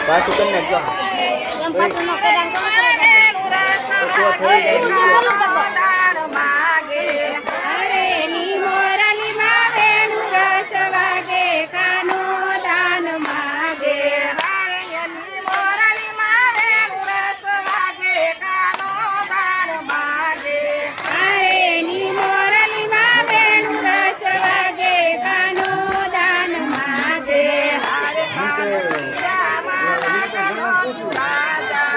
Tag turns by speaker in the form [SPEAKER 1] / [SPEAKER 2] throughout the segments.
[SPEAKER 1] પાછું કરીને જો
[SPEAKER 2] એમ પાછું ન કર્યા તો
[SPEAKER 1] તો થઈ જાય
[SPEAKER 3] દાન માગે
[SPEAKER 2] અરે ની મોરલી માં વેણુ રસ વાગે કાનો દાન માગે
[SPEAKER 3] હારેની મોરલી મારે રસ વાગે કાનો દાન માગે
[SPEAKER 2] અરે ની મોરલી માં વેણુ રસ વાગે કાનો દાન માગે
[SPEAKER 3] હારે કાનૈયા માલકનો તું રાજા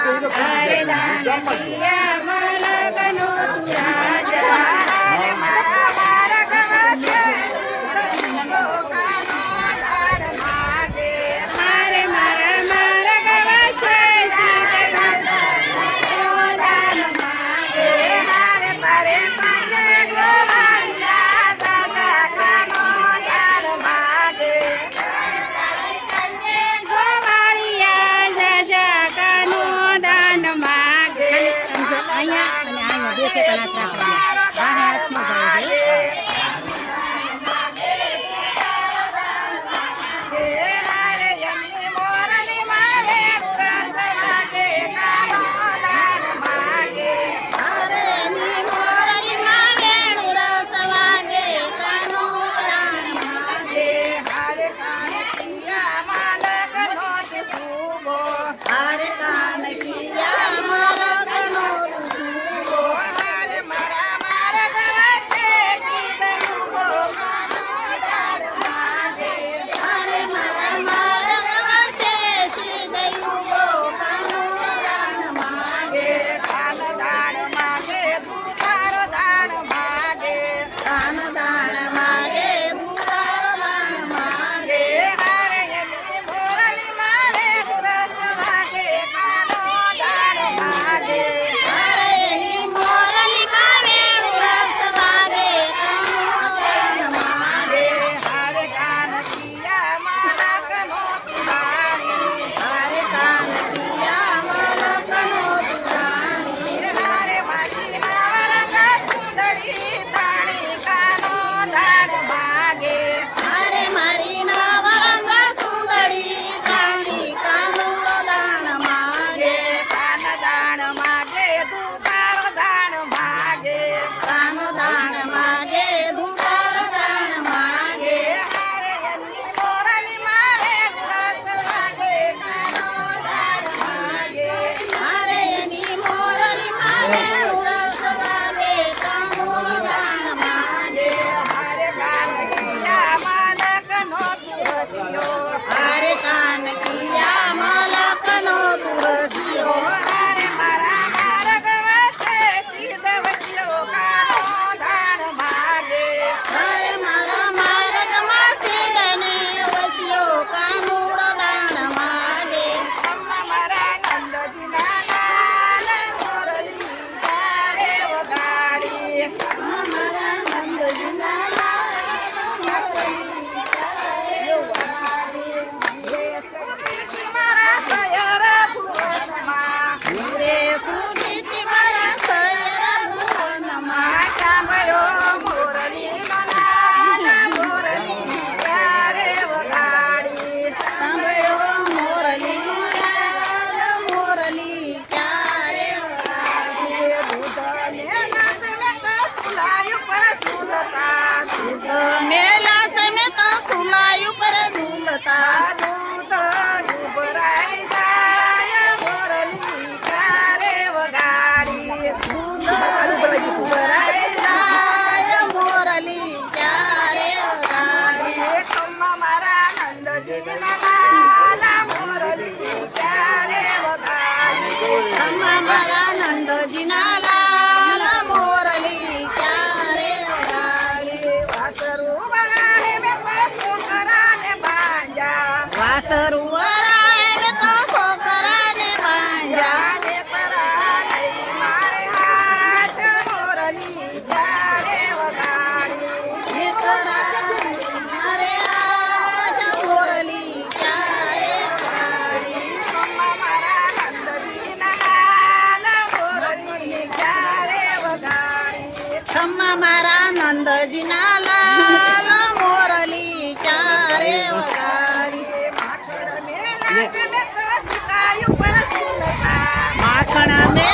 [SPEAKER 2] અરે દાન કિયા મલકનો તું રાજા
[SPEAKER 3] હારે મારા માર્ગ વચ્ચે કાનો દાન માગે
[SPEAKER 2] મારે મારા મારા ગવા છે સીતા દાન માગે
[SPEAKER 3] હારે તારે પાંજે ગોવાળિયા દાદા કાનો દાન માગે
[SPEAKER 2] ગોવાળિયા જાજા કાનો દાન માગે સમજો અહીંયા અને અહીંયા બે સેકન્ડ હાથ રાખવાના બાહે હાથમાં જાય છે
[SPEAKER 3] હારે યની મોરલી મારે રસ વાગે કાનો દાન માગે હારે યની મોરલી મારે રસ વાગે કાનો દાન માગે હારે કાનૈયા માલકનો તે શુભો હારે કાનૈયા માલકનો તે શુભો હારે મારા ઉપર ઝૂલતા
[SPEAKER 2] માખણ